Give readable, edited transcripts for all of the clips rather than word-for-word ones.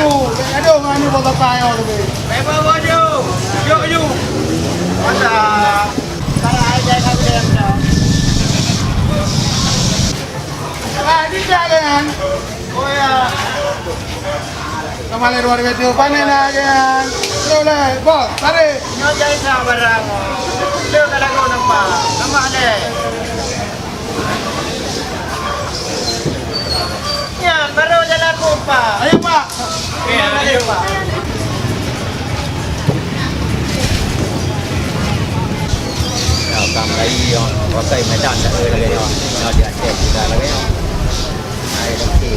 Aduh, ngani botol tayo lebih. Memang baju. Yuk. Masa. Kalau aja kami yang dah. Di jalan. Oh ya. Kembali luar biasa panen lagi kan. Boleh, bos, tarik. Nyojai sa barang. Dia kalau kau nampak. Nampak deh. Ya, baru jalan lupa. Ayo Pak. Ya, ayo Pak. Cầm cái gì không? Có cây mấy đàn đã ơi là cái đó. Nó đi ăn chèn ra là cái đó. Này nó kì.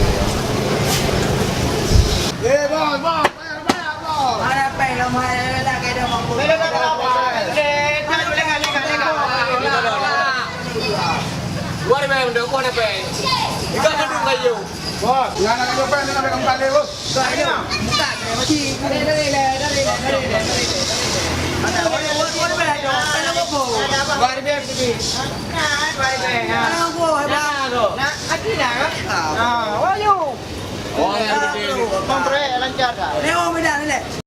Bos, bayar bos. Ada pelom ada lagi dah mampu. Pelom apa? Gua ni memang dah kau ni pe. Ikan kandung kayu. Bos, jangan nak coba ni sampai kembali bos. Ayo, buka. Masih dari. Ada boleh belajar. Pelom apa? Gua ni memang pergi. Pelom apa? Nak, hati nak? Ah, wayu. Oh, yang pergi. Kompre lancar dah. Lewat medan ni.